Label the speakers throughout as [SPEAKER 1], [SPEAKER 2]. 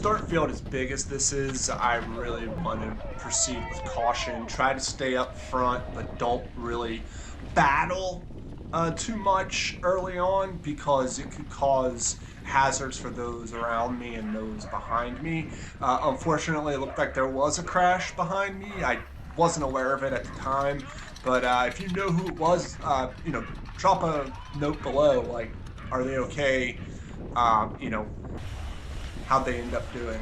[SPEAKER 1] start field, as big as this is, I really want to proceed with caution. Try to stay up front, but don't really battle too much early on, because it could cause hazards for those around me and those behind me. Unfortunately, it looked like there was a crash behind me. I wasn't aware of it at the time, but if you know who it was, drop a note below. Like, are they okay? How'd they end up doing?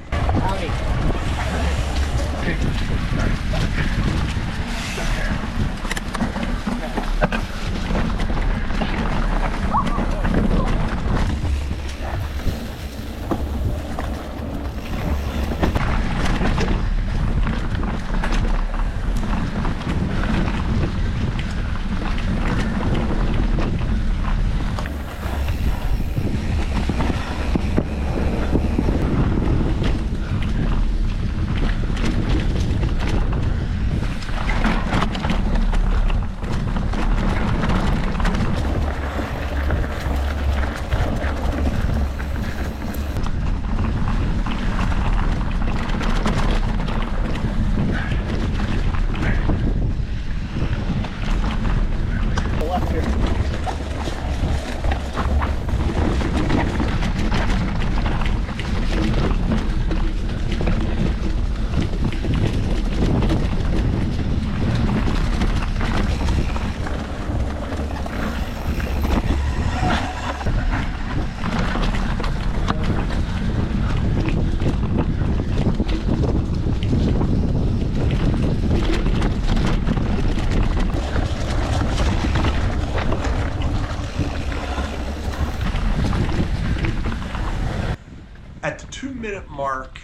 [SPEAKER 1] At the 2-minute mark,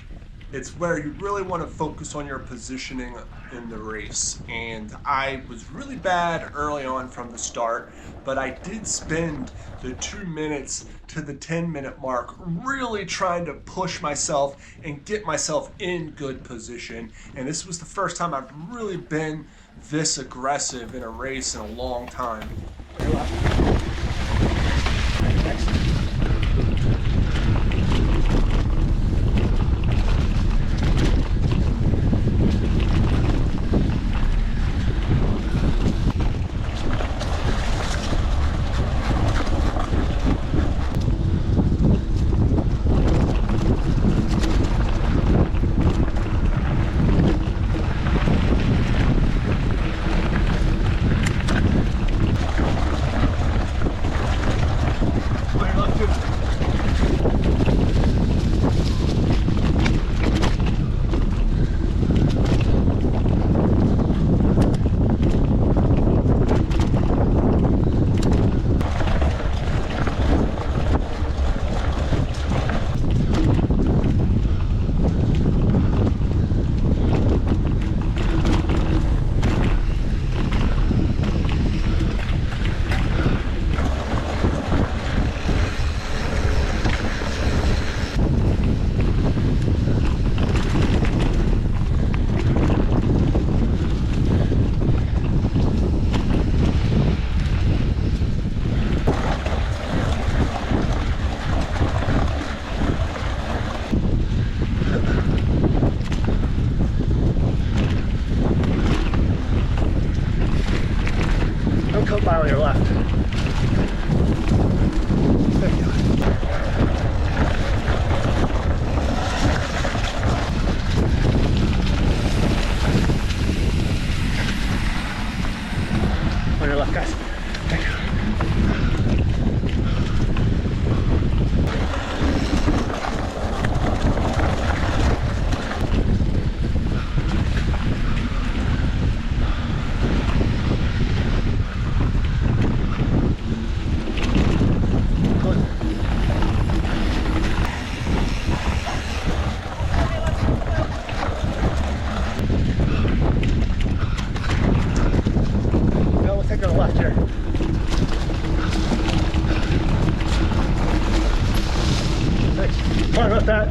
[SPEAKER 1] it's where you really want to focus on your positioning in the race. And I was really bad early on from the start, but I did spend the 2 minutes to the 10-minute mark really trying to push myself and get myself in good position. And this was the first time I've really been this aggressive in a race in a long time.
[SPEAKER 2] Don't come by your left. There you go. On your left, guys. There you go. Take our left here. Thanks. Sorry about that.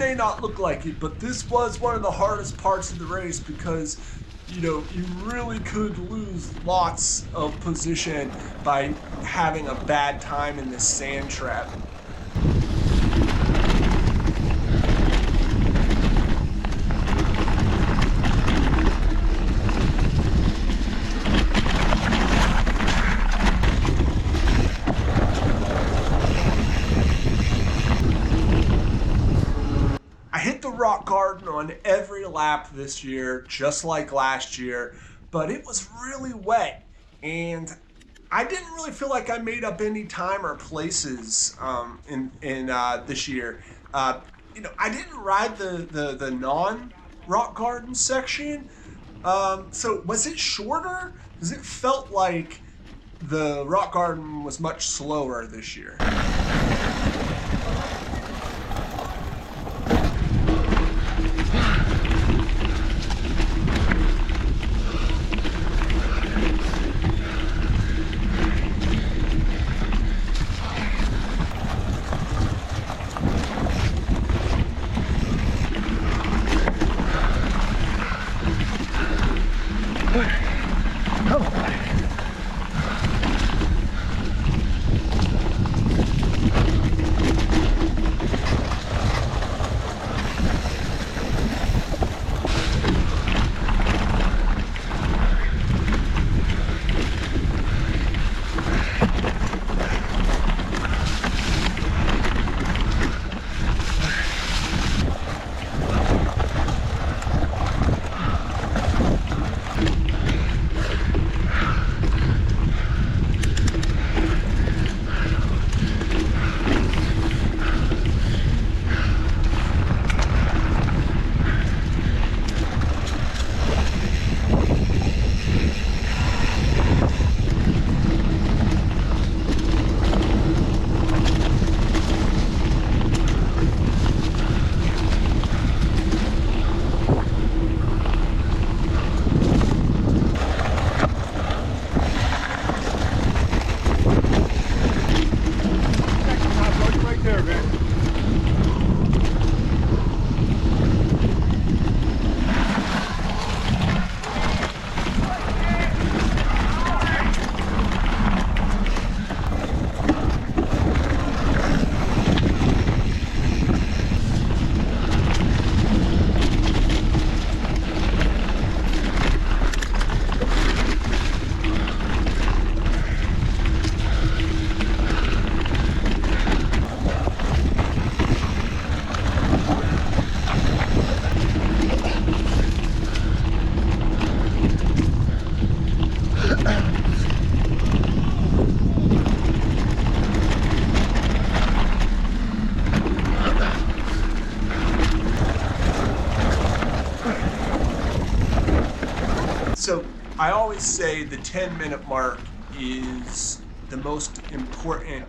[SPEAKER 1] may not look like it, but this was one of the hardest parts of the race because, you know, you really could lose lots of position by having a bad time in this sand trap. Rock garden on every lap this year, just like last year, but it was really wet, and I didn't really feel like I made up any time or places in this year. You know, I didn't ride the non rock garden section, so was it shorter? Because it felt like the rock garden was much slower this year. So I always say the 10-minute mark is the most important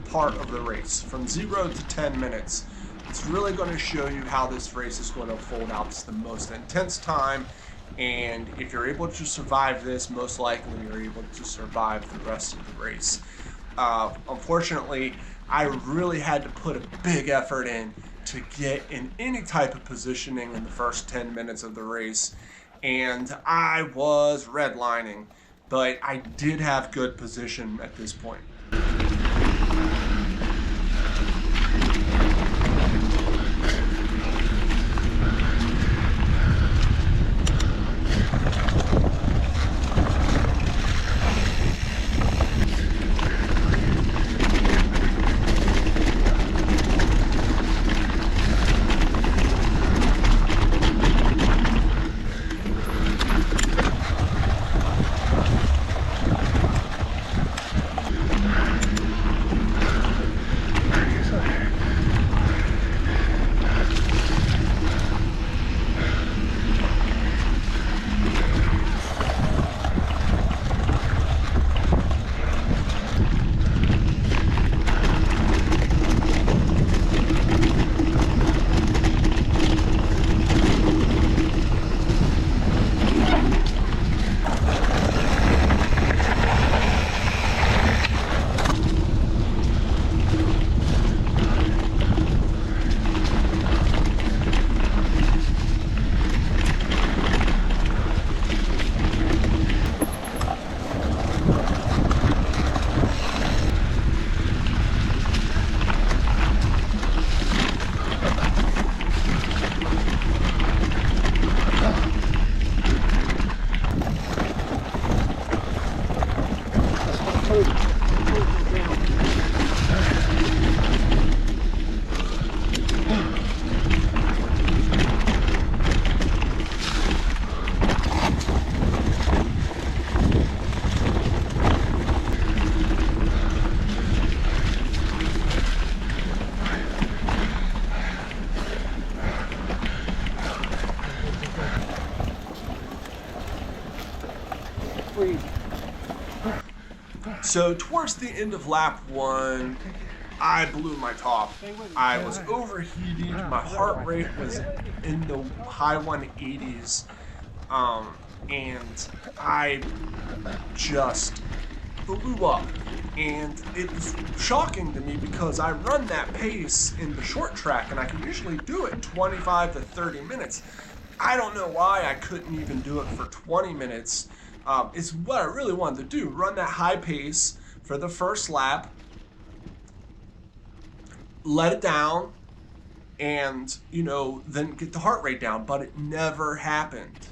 [SPEAKER 1] part of the race. From 0 to 10 minutes, it's really going to show you how this race is going to fold out. It's the most intense time, and if you're able to survive this, most likely you're able to survive the rest of the race. Unfortunately, I really had to put a big effort in to get in any type of positioning in the first 10 minutes of the race, and I was redlining, but I did have good position at this point.
[SPEAKER 2] freeze.
[SPEAKER 1] So towards the end of lap 1, I blew my top. I was overheating. My heart rate was in the high 180s. And I just blew up. And it was shocking to me because I run that pace in the short track and I can usually do it 25 to 30 minutes. I don't know why I couldn't even do it for 20 minutes. It's what I really wanted to do. Run that high pace for the first lap, let it down, and, you know, then get the heart rate down. But it never happened.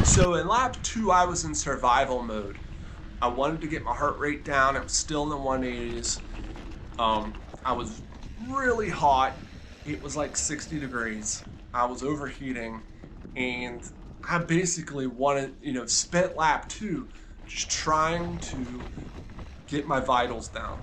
[SPEAKER 1] So in lap 2, I was in survival mode. I wanted to get my heart rate down. It was still in the 180s. I was really hot. It was like 60 degrees. I was overheating, and I basically wanted, spent lap 2 just trying to get my vitals down.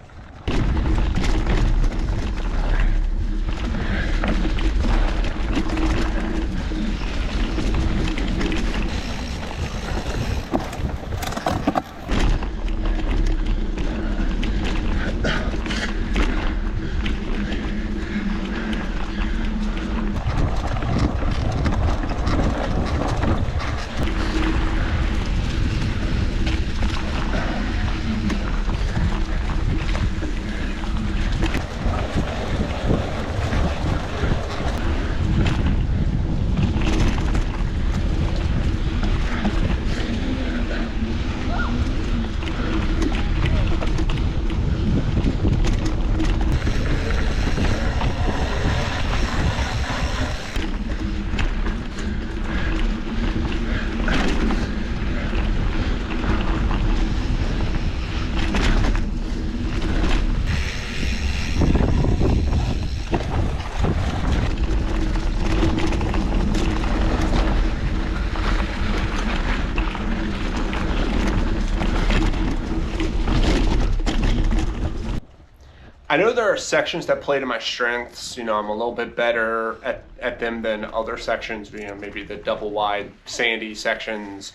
[SPEAKER 1] I know there are sections that play to my strengths. I'm a little bit better at them than other sections, maybe the double wide sandy sections,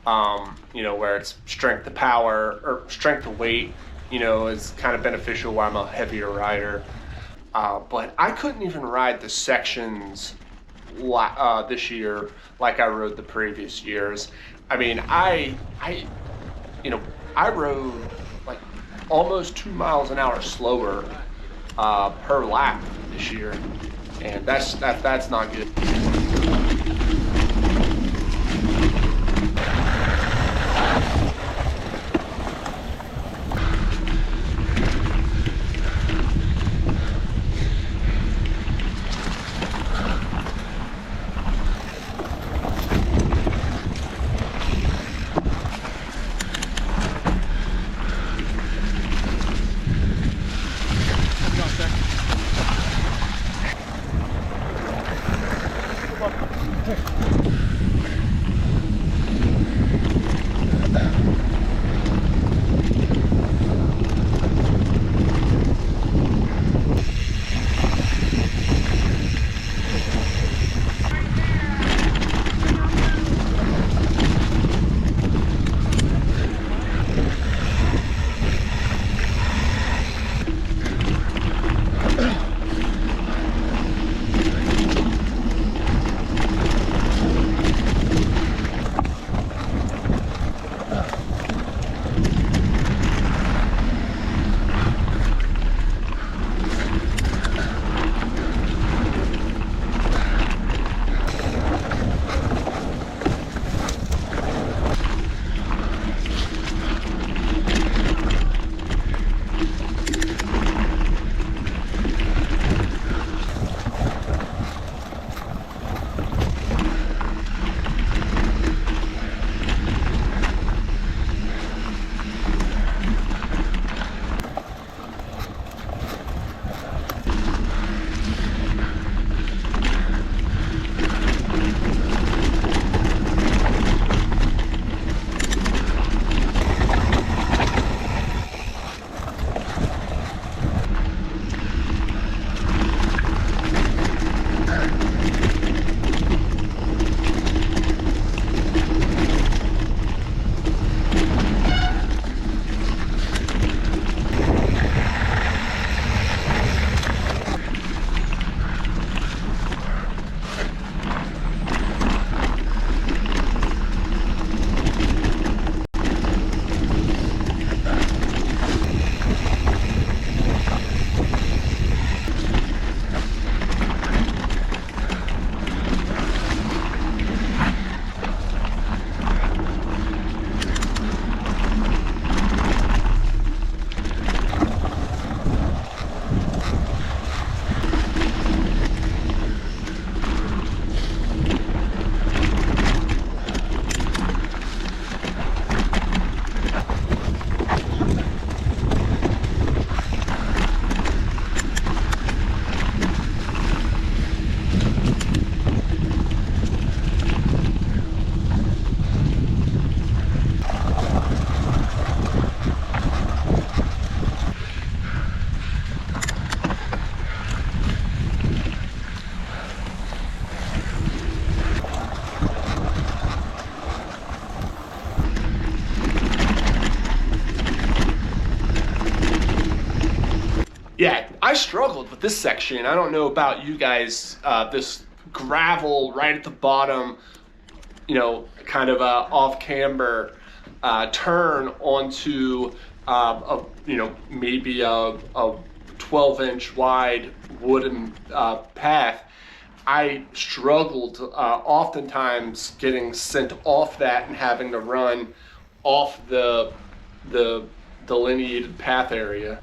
[SPEAKER 1] where it's strength to power or strength to weight, is kind of beneficial while I'm a heavier rider. But I couldn't even ride the sections this year like I rode the previous years. I mean, I rode like almost 2 miles an hour slower per lap this year, and that's not good. Yeah, I struggled with this section. I don't know about you guys. This gravel right at the bottom, you know, kind of off camber turn onto you know, maybe a 12-inch wide wooden path. I struggled oftentimes getting sent off that and having to run off the delineated path area.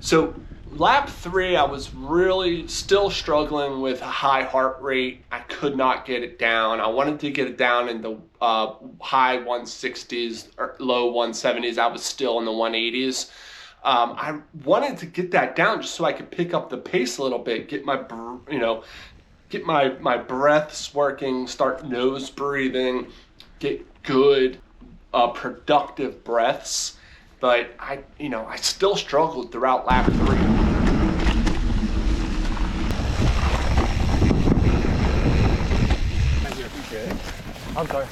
[SPEAKER 1] So lap 3, I was really still struggling with a high heart rate. I could not get it down. I wanted to get it down in the high 160s or low 170s. I was still in the 180s. I wanted to get that down just so I could pick up the pace a little bit, get my, you know, get my breaths working, start nose breathing, get good, productive breaths. But I still struggled throughout lap 3.
[SPEAKER 2] I'm sorry.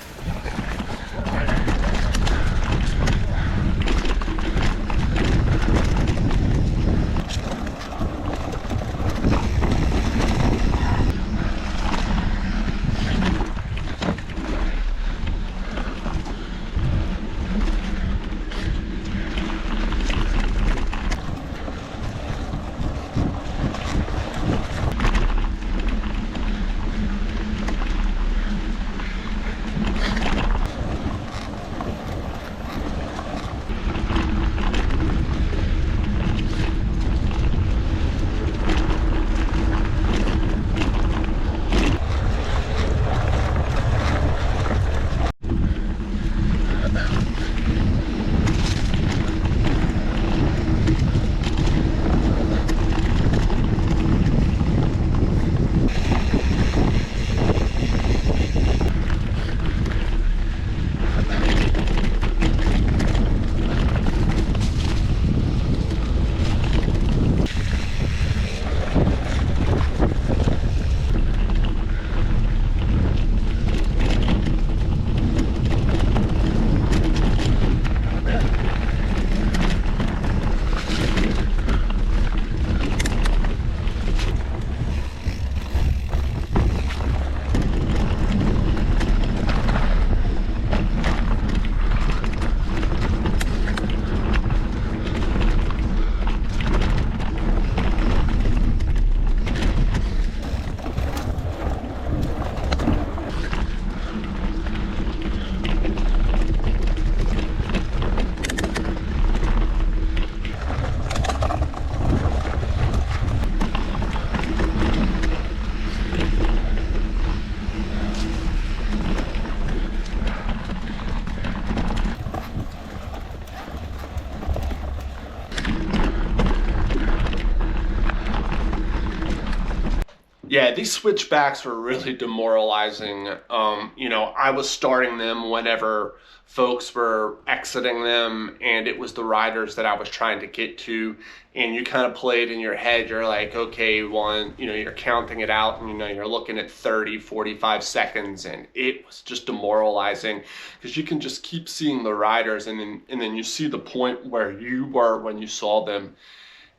[SPEAKER 1] Yeah, these switchbacks were really demoralizing. I was starting them whenever folks were exiting them, and it was the riders that I was trying to get to. And you kind of played in your head, you're like, okay, you're counting it out, and you're looking at 30, 45 seconds, and it was just demoralizing because you can just keep seeing the riders, and then you see the point where you were when you saw them.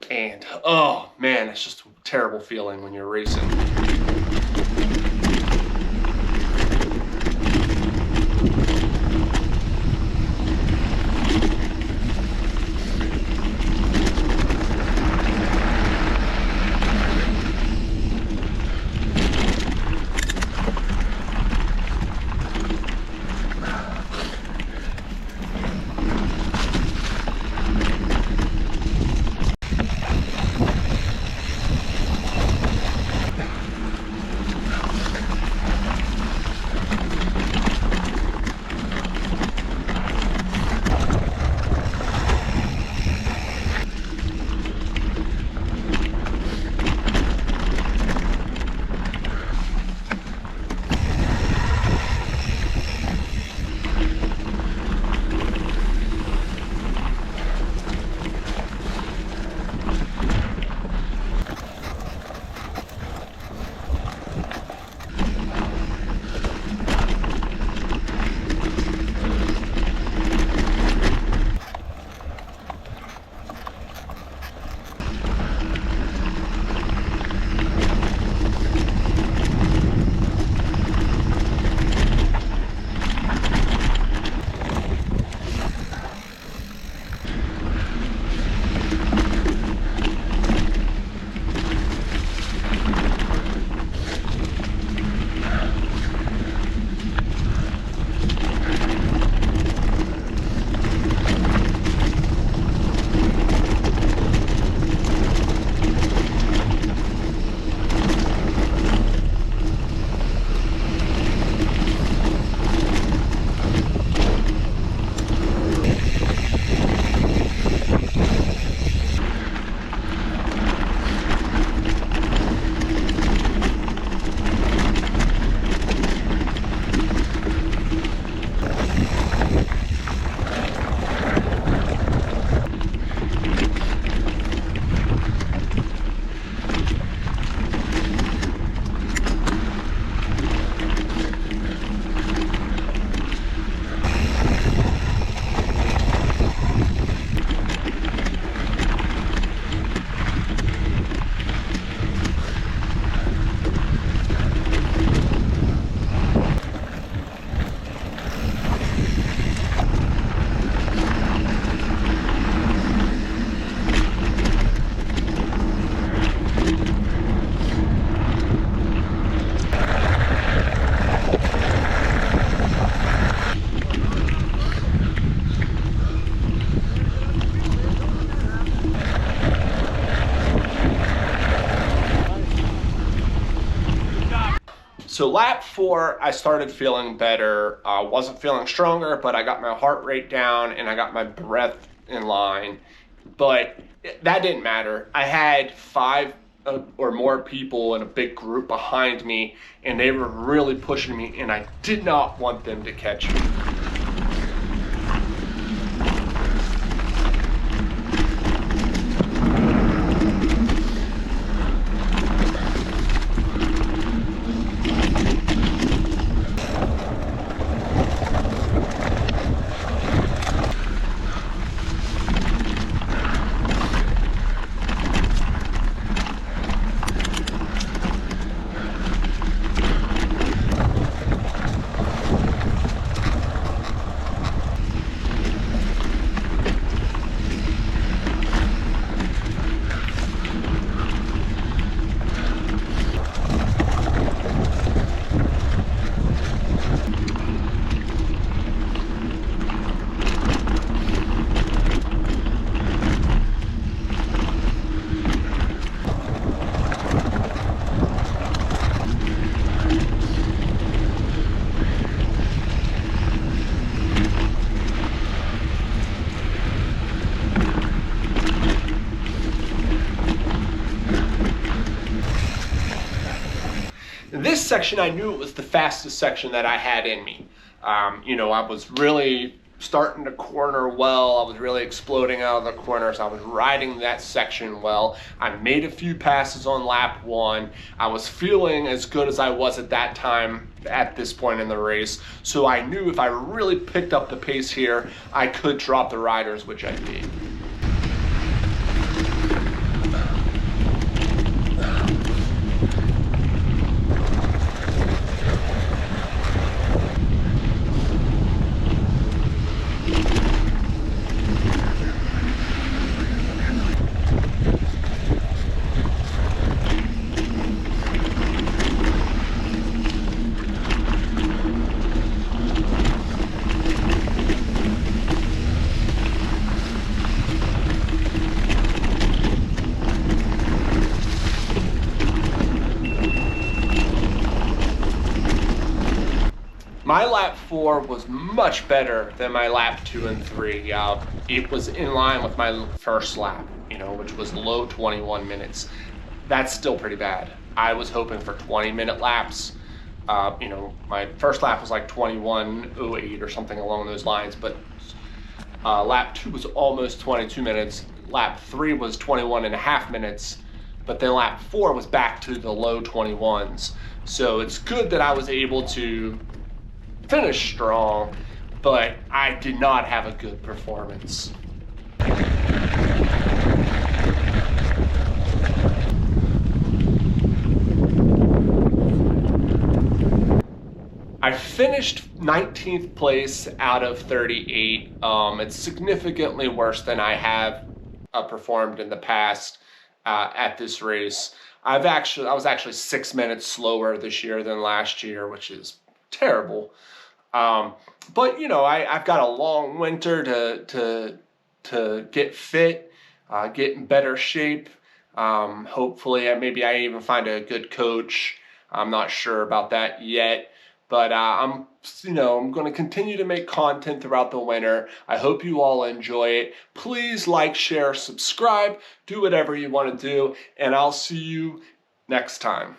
[SPEAKER 1] And oh man, it's just a terrible feeling when you're racing. So lap 4, I started feeling better. I wasn't feeling stronger, but I got my heart rate down and I got my breath in line. But that didn't matter. I had 5 or more people in a big group behind me, and they were really pushing me, and I did not want them to catch me. This section, I knew it was the fastest section that I had in me. You know, I was really starting to corner well. I was really exploding out of the corners. I was riding that section well. I made a few passes on lap 1. I was feeling as good as I was at that time at this point in the race. So I knew if I really picked up the pace here, I could drop the riders, which I did. My lap 4 was much better than my lap 2 and 3. It was in line with my first lap, you know, which was low 21 minutes. That's still pretty bad. I was hoping for 20-minute laps. You know, my first lap was like 21:08 or something along those lines, but lap 2 was almost 22 minutes. Lap 3 was 21.5 minutes, but then lap 4 was back to the low 21s. So it's good that I was able to finish strong, but I did not have a good performance. I finished 19th place out of 38. It's significantly worse than I have performed in the past at this race. I was actually 6 minutes slower this year than last year, which is terrible. But you know, I've got a long winter to get fit, get in better shape. Hopefully, maybe I even find a good coach. I'm not sure about that yet, but I'm going to continue to make content throughout the winter. I hope you all enjoy it. Please like, share, subscribe, do whatever you want to do, and I'll see you next time.